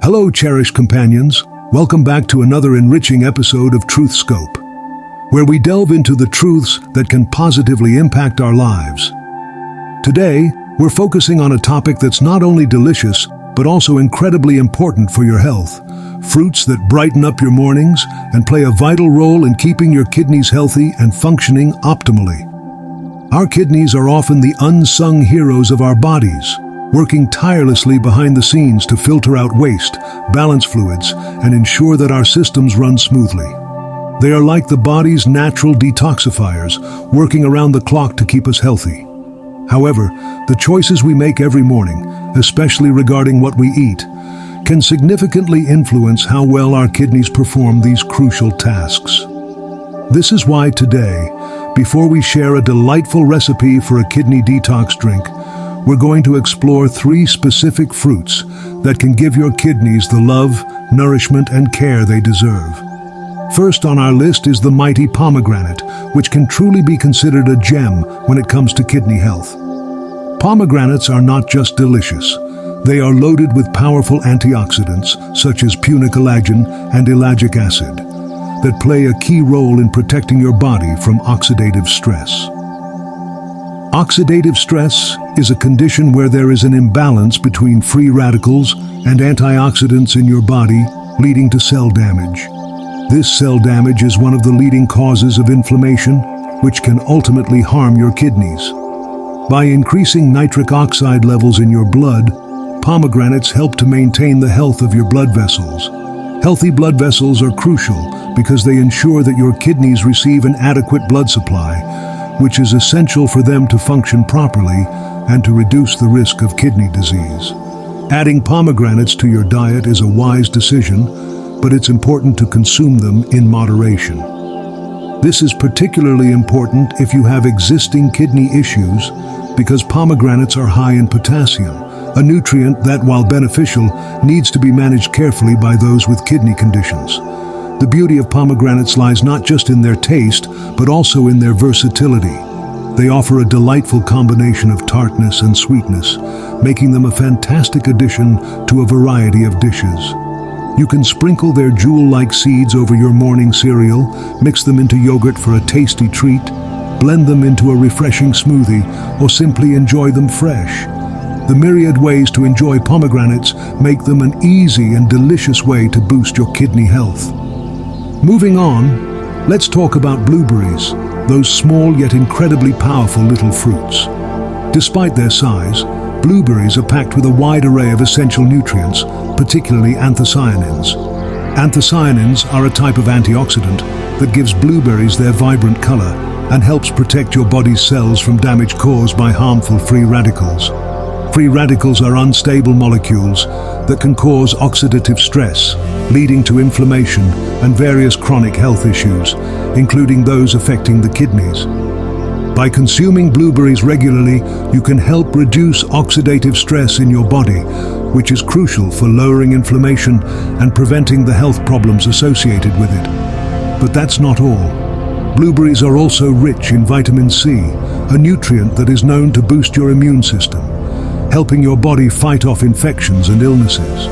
Hello, cherished companions. Welcome back to another enriching episode of Truth Scope, where we delve into the truths that can positively impact our lives. Today, we're focusing on a topic that's not only delicious, but also incredibly important for your health. Fruits that brighten up your mornings and play a vital role in keeping your kidneys healthy and functioning optimally. Our kidneys are often the unsung heroes of our bodies, working tirelessly behind the scenes to filter out waste, balance fluids, and ensure that our systems run smoothly. They are like the body's natural detoxifiers, working around the clock to keep us healthy. However, the choices we make every morning, especially regarding what we eat, can significantly influence how well our kidneys perform these crucial tasks. This is why today, before we share a delightful recipe for a kidney detox drink, we're going to explore 3 specific fruits that can give your kidneys the love, nourishment, and care they deserve. First on our list is the mighty pomegranate, which can truly be considered a gem when it comes to kidney health. Pomegranates are not just delicious. They are loaded with powerful antioxidants, such as punicalagin and ellagic acid, that play a key role in protecting your body from oxidative stress. Oxidative stress is a condition where there is an imbalance between free radicals and antioxidants in your body, leading to cell damage. This cell damage is one of the leading causes of inflammation, which can ultimately harm your kidneys. By increasing nitric oxide levels in your blood, pomegranates help to maintain the health of your blood vessels. Healthy blood vessels are crucial because they ensure that your kidneys receive an adequate blood supply, which is essential for them to function properly and to reduce the risk of kidney disease. Adding pomegranates to your diet is a wise decision, but it's important to consume them in moderation. This is particularly important if you have existing kidney issues, because pomegranates are high in potassium, a nutrient that, while beneficial, needs to be managed carefully by those with kidney conditions. The beauty of pomegranates lies not just in their taste, but also in their versatility. They offer a delightful combination of tartness and sweetness, making them a fantastic addition to a variety of dishes. You can sprinkle their jewel-like seeds over your morning cereal, mix them into yogurt for a tasty treat, blend them into a refreshing smoothie, or simply enjoy them fresh. The myriad ways to enjoy pomegranates make them an easy and delicious way to boost your kidney health. Moving on, let's talk about blueberries, those small yet incredibly powerful little fruits. Despite their size, blueberries are packed with a wide array of essential nutrients, particularly anthocyanins. Anthocyanins are a type of antioxidant that gives blueberries their vibrant color and helps protect your body's cells from damage caused by harmful free radicals. Free radicals are unstable molecules that can cause oxidative stress, leading to inflammation and various chronic health issues, including those affecting the kidneys. By consuming blueberries regularly, you can help reduce oxidative stress in your body, which is crucial for lowering inflammation and preventing the health problems associated with it. But that's not all. Blueberries are also rich in vitamin C, a nutrient that is known to boost your immune system, helping your body fight off infections and illnesses.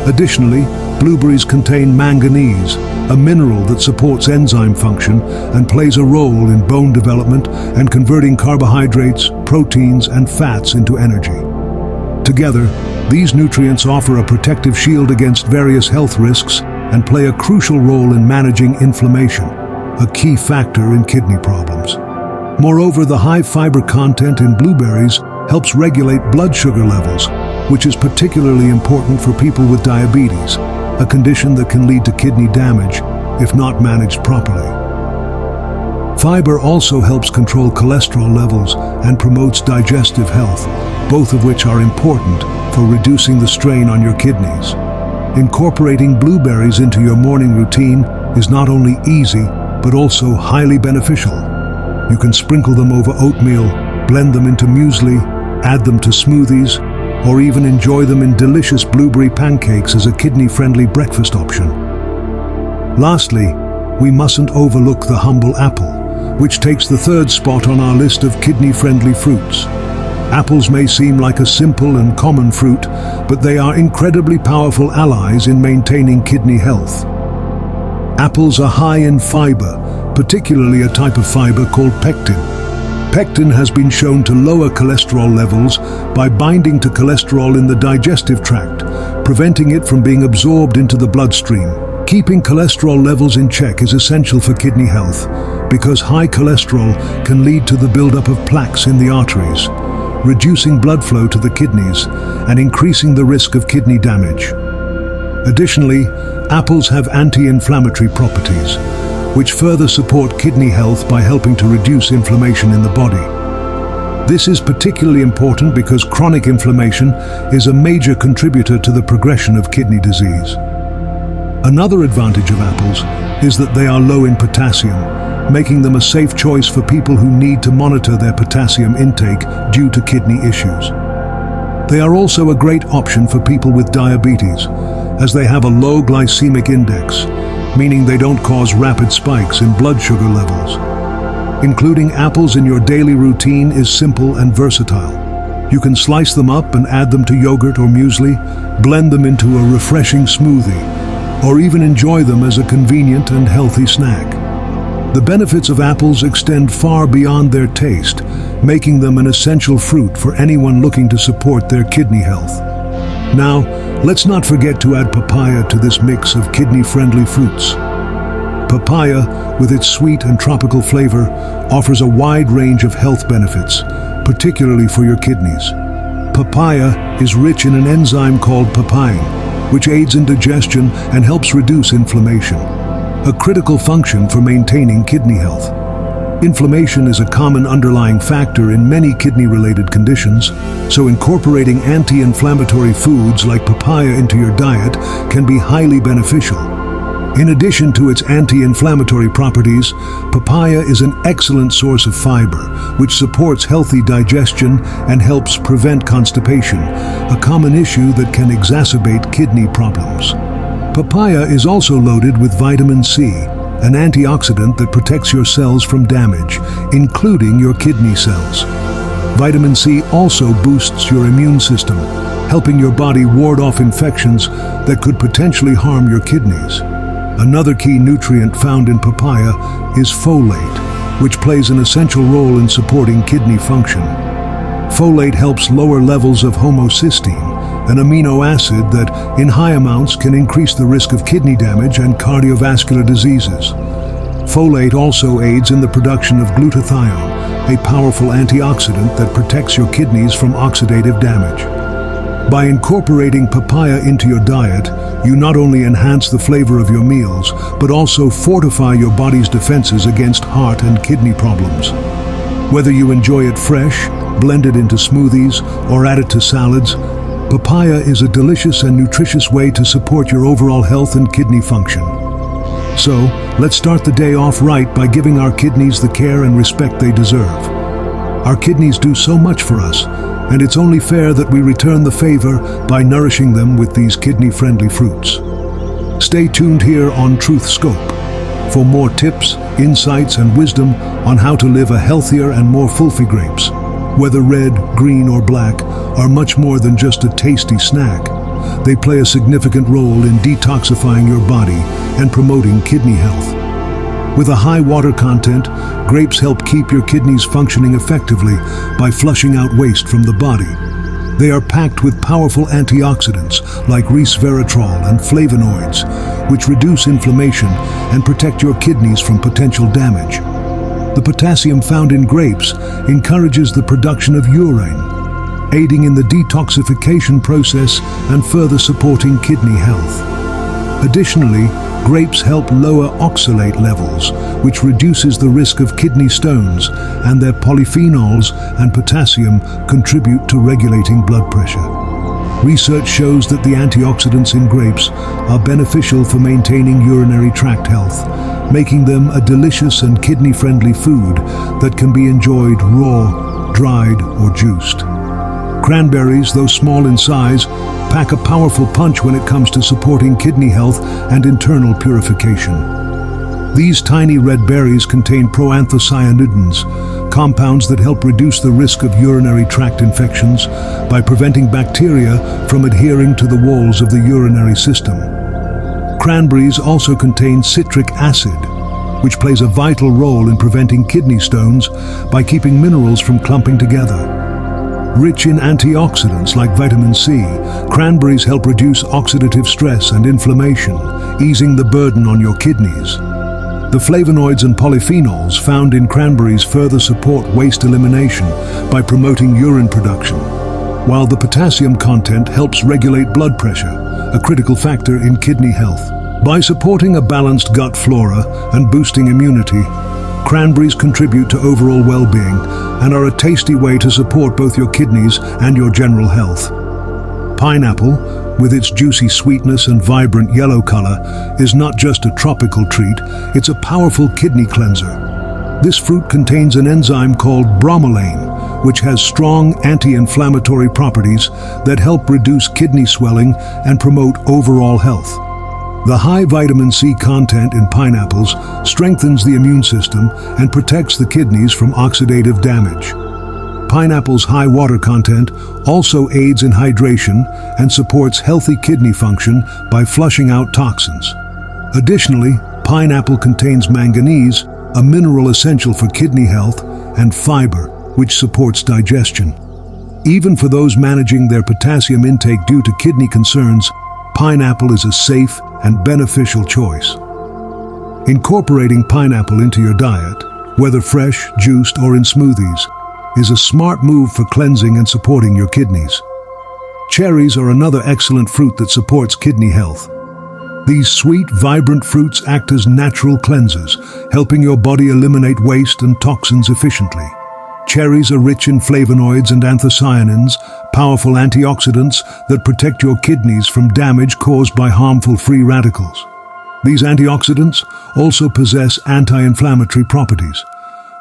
Additionally, blueberries contain manganese, a mineral that supports enzyme function and plays a role in bone development and converting carbohydrates, proteins, and fats into energy. Together, these nutrients offer a protective shield against various health risks and play a crucial role in managing inflammation, a key factor in kidney problems. Moreover, the high fiber content in blueberries helps regulate blood sugar levels, which is particularly important for people with diabetes, a condition that can lead to kidney damage if not managed properly. Fiber also helps control cholesterol levels and promotes digestive health, both of which are important for reducing the strain on your kidneys. Incorporating blueberries into your morning routine is not only easy, but also highly beneficial. You can sprinkle them over oatmeal, blend them into muesli, add them to smoothies, or even enjoy them in delicious blueberry pancakes as a kidney-friendly breakfast option. Lastly, we mustn't overlook the humble apple, which takes the 3rd spot on our list of kidney-friendly fruits. Apples may seem like a simple and common fruit, but they are incredibly powerful allies in maintaining kidney health. Apples are high in fiber, particularly a type of fiber called pectin. Pectin has been shown to lower cholesterol levels by binding to cholesterol in the digestive tract, preventing it from being absorbed into the bloodstream. Keeping cholesterol levels in check is essential for kidney health because high cholesterol can lead to the buildup of plaques in the arteries, reducing blood flow to the kidneys and increasing the risk of kidney damage. Additionally, apples have anti-inflammatory properties, which further support kidney health by helping to reduce inflammation in the body. This is particularly important because chronic inflammation is a major contributor to the progression of kidney disease. Another advantage of apples is that they are low in potassium, making them a safe choice for people who need to monitor their potassium intake due to kidney issues. They are also a great option for people with diabetes, as they have a low glycemic index, meaning they don't cause rapid spikes in blood sugar levels. Including apples in your daily routine is simple and versatile. You can slice them up and add them to yogurt or muesli, blend them into a refreshing smoothie, or even enjoy them as a convenient and healthy snack. The benefits of apples extend far beyond their taste, making them an essential fruit for anyone looking to support their kidney health. Now, let's not forget to add papaya to this mix of kidney-friendly fruits. Papaya, with its sweet and tropical flavor, offers a wide range of health benefits, particularly for your kidneys. Papaya is rich in an enzyme called papain, which aids in digestion and helps reduce inflammation, a critical function for maintaining kidney health. Inflammation is a common underlying factor in many kidney-related conditions, so incorporating anti-inflammatory foods like papaya into your diet can be highly beneficial. In addition to its anti-inflammatory properties, papaya is an excellent source of fiber, which supports healthy digestion and helps prevent constipation, a common issue that can exacerbate kidney problems. Papaya is also loaded with vitamin C, an antioxidant that protects your cells from damage, including your kidney cells. Vitamin C also boosts your immune system, helping your body ward off infections that could potentially harm your kidneys. Another key nutrient found in papaya is folate, which plays an essential role in supporting kidney function. Folate helps lower levels of homocysteine, an amino acid that, in high amounts, can increase the risk of kidney damage and cardiovascular diseases. Folate also aids in the production of glutathione, a powerful antioxidant that protects your kidneys from oxidative damage. By incorporating papaya into your diet, you not only enhance the flavor of your meals, but also fortify your body's defenses against heart and kidney problems. Whether you enjoy it fresh, blended into smoothies, or add it to salads, papaya is a delicious and nutritious way to support your overall health and kidney function. So, let's start the day off right by giving our kidneys the care and respect they deserve. Our kidneys do so much for us, and it's only fair that we return the favor by nourishing them with these kidney-friendly fruits. Stay tuned here on Truth Scope for more tips, insights, and wisdom on how to live a healthier and more fulfilling grapes. Whether red, green, or black, are much more than just a tasty snack. They play a significant role in detoxifying your body and promoting kidney health. With a high water content, grapes help keep your kidneys functioning effectively by flushing out waste from the body. They are packed with powerful antioxidants like resveratrol and flavonoids, which reduce inflammation and protect your kidneys from potential damage. The potassium found in grapes encourages the production of urine, aiding in the detoxification process and further supporting kidney health. Additionally, grapes help lower oxalate levels, which reduces the risk of kidney stones, and their polyphenols and potassium contribute to regulating blood pressure. Research shows that the antioxidants in grapes are beneficial for maintaining urinary tract health, making them a delicious and kidney-friendly food that can be enjoyed raw, dried, or juiced. Cranberries, though small in size, pack a powerful punch when it comes to supporting kidney health and internal purification. These tiny red berries contain proanthocyanidins, compounds that help reduce the risk of urinary tract infections by preventing bacteria from adhering to the walls of the urinary system. Cranberries also contain citric acid, which plays a vital role in preventing kidney stones by keeping minerals from clumping together. Rich in antioxidants like vitamin C, cranberries help reduce oxidative stress and inflammation, easing the burden on your kidneys. The flavonoids and polyphenols found in cranberries further support waste elimination by promoting urine production, while the potassium content helps regulate blood pressure, a critical factor in kidney health. By supporting a balanced gut flora and boosting immunity, cranberries contribute to overall well-being and are a tasty way to support both your kidneys and your general health. Pineapple, with its juicy sweetness and vibrant yellow color, is not just a tropical treat, it's a powerful kidney cleanser. This fruit contains an enzyme called bromelain, which has strong anti-inflammatory properties that help reduce kidney swelling and promote overall health. The high vitamin C content in pineapples strengthens the immune system and protects the kidneys from oxidative damage. Pineapple's high water content also aids in hydration and supports healthy kidney function by flushing out toxins. Additionally, pineapple contains manganese, a mineral essential for kidney health, and fiber, which supports digestion. Even for those managing their potassium intake due to kidney concerns, pineapple is a safe and beneficial choice. Incorporating pineapple into your diet, whether fresh, juiced, or in smoothies, is a smart move for cleansing and supporting your kidneys. Cherries are another excellent fruit that supports kidney health. These sweet, vibrant fruits act as natural cleansers, helping your body eliminate waste and toxins efficiently. Cherries are rich in flavonoids and anthocyanins, powerful antioxidants that protect your kidneys from damage caused by harmful free radicals. These antioxidants also possess anti-inflammatory properties,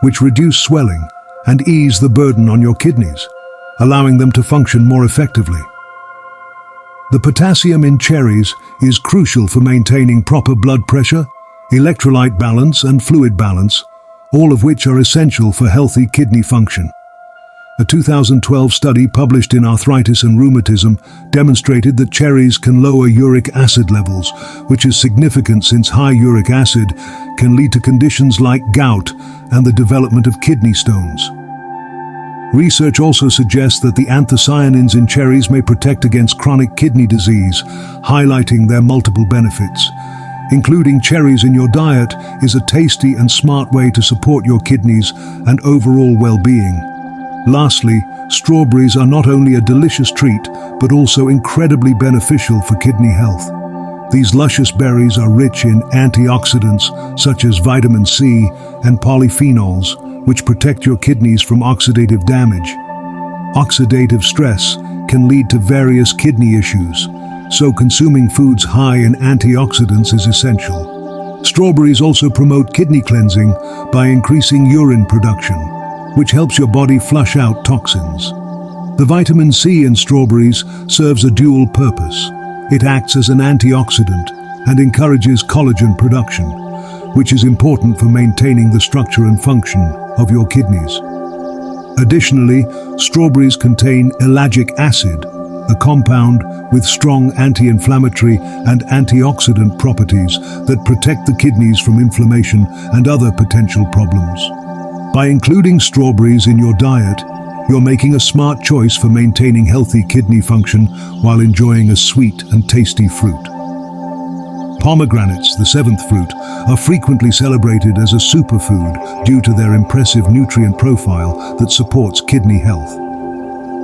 which reduce swelling and ease the burden on your kidneys, allowing them to function more effectively. The potassium in cherries is crucial for maintaining proper blood pressure, electrolyte balance, and fluid balance, all of which are essential for healthy kidney function. A 2012 study published in Arthritis and Rheumatism demonstrated that cherries can lower uric acid levels, which is significant since high uric acid can lead to conditions like gout and the development of kidney stones. Research also suggests that the anthocyanins in cherries may protect against chronic kidney disease, highlighting their multiple benefits. Including cherries in your diet is a tasty and smart way to support your kidneys and overall well-being. Lastly, strawberries are not only a delicious treat, but also incredibly beneficial for kidney health. These luscious berries are rich in antioxidants such as vitamin C and polyphenols, which protect your kidneys from oxidative damage. Oxidative stress can lead to various kidney issues, so consuming foods high in antioxidants is essential. Strawberries also promote kidney cleansing by increasing urine production, which helps your body flush out toxins. The vitamin C in strawberries serves a dual purpose. It acts as an antioxidant and encourages collagen production, which is important for maintaining the structure and function of your kidneys. Additionally, strawberries contain ellagic acid, a compound with strong anti-inflammatory and antioxidant properties that protect the kidneys from inflammation and other potential problems. By including strawberries in your diet, you're making a smart choice for maintaining healthy kidney function while enjoying a sweet and tasty fruit. Pomegranates, the seventh fruit, are frequently celebrated as a superfood due to their impressive nutrient profile that supports kidney health.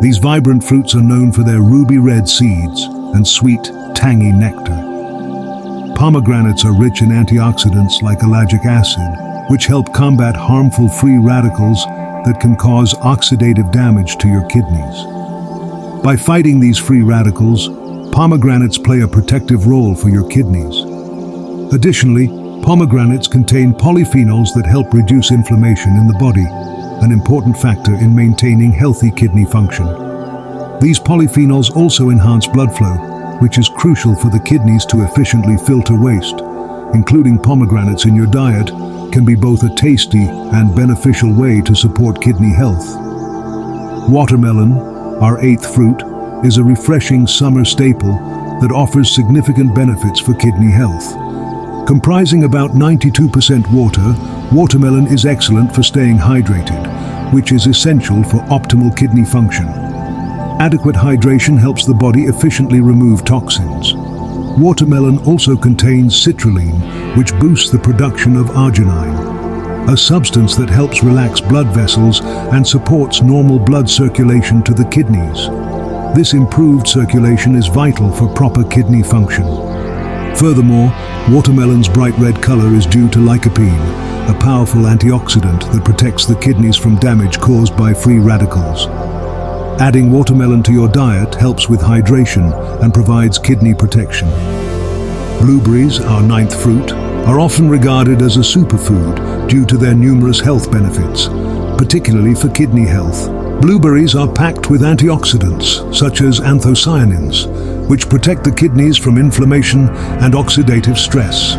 These vibrant fruits are known for their ruby red seeds and sweet, tangy nectar. Pomegranates are rich in antioxidants like ellagic acid, which help combat harmful free radicals that can cause oxidative damage to your kidneys. By fighting these free radicals, pomegranates play a protective role for your kidneys. Additionally, pomegranates contain polyphenols that help reduce inflammation in the body, an important factor in maintaining healthy kidney function. These polyphenols also enhance blood flow, which is crucial for the kidneys to efficiently filter waste. including pomegranates in your diet, can be both a tasty and beneficial way to support kidney health. Watermelon, our eighth fruit, is a refreshing summer staple that offers significant benefits for kidney health. Comprising about 92% water, watermelon is excellent for staying hydrated, which is essential for optimal kidney function. Adequate hydration helps the body efficiently remove toxins. Watermelon also contains citrulline, which boosts the production of arginine, a substance that helps relax blood vessels and supports normal blood circulation to the kidneys. This improved circulation is vital for proper kidney function. Furthermore, watermelon's bright red color is due to lycopene, a powerful antioxidant that protects the kidneys from damage caused by free radicals. Adding watermelon to your diet helps with hydration and provides kidney protection. Blueberries, our ninth fruit, are often regarded as a superfood due to their numerous health benefits, particularly for kidney health. Blueberries are packed with antioxidants, such as anthocyanins, which protect the kidneys from inflammation and oxidative stress.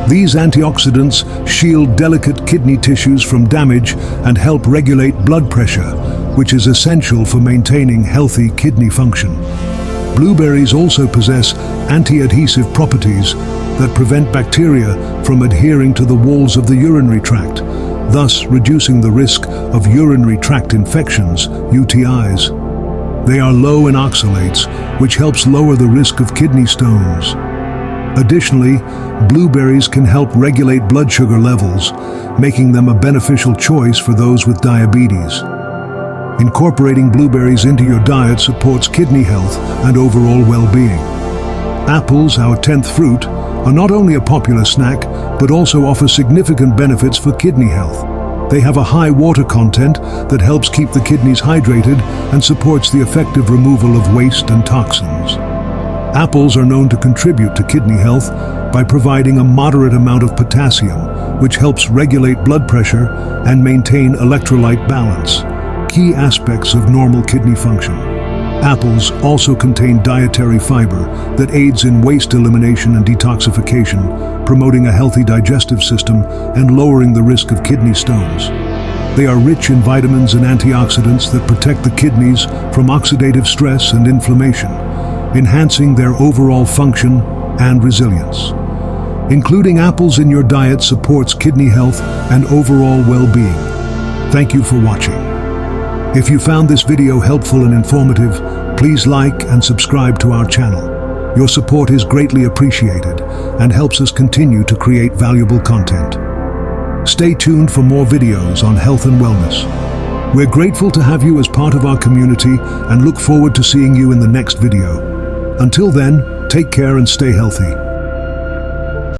These antioxidants shield delicate kidney tissues from damage and help regulate blood pressure, which is essential for maintaining healthy kidney function. Blueberries also possess anti-adhesive properties that prevent bacteria from adhering to the walls of the urinary tract, thus reducing the risk of urinary tract infections, UTIs. They are low in oxalates, which helps lower the risk of kidney stones. Additionally, blueberries can help regulate blood sugar levels, making them a beneficial choice for those with diabetes. Incorporating blueberries into your diet supports kidney health and overall well-being. Apples, our 10th fruit, are not only a popular snack, but also offer significant benefits for kidney health. They have a high water content that helps keep the kidneys hydrated and supports the effective removal of waste and toxins. Apples are known to contribute to kidney health by providing a moderate amount of potassium, which helps regulate blood pressure and maintain electrolyte balance, key aspects of normal kidney function. Apples also contain dietary fiber that aids in waste elimination and detoxification, promoting a healthy digestive system and lowering the risk of kidney stones. They are rich in vitamins and antioxidants that protect the kidneys from oxidative stress and inflammation, enhancing their overall function and resilience. Including apples in your diet supports kidney health and overall well-being. Thank you for watching. If you found this video helpful and informative, please like and subscribe to our channel. Your support is greatly appreciated and helps us continue to create valuable content. Stay tuned for more videos on health and wellness. We're grateful to have you as part of our community and look forward to seeing you in the next video. Until then, take care and stay healthy.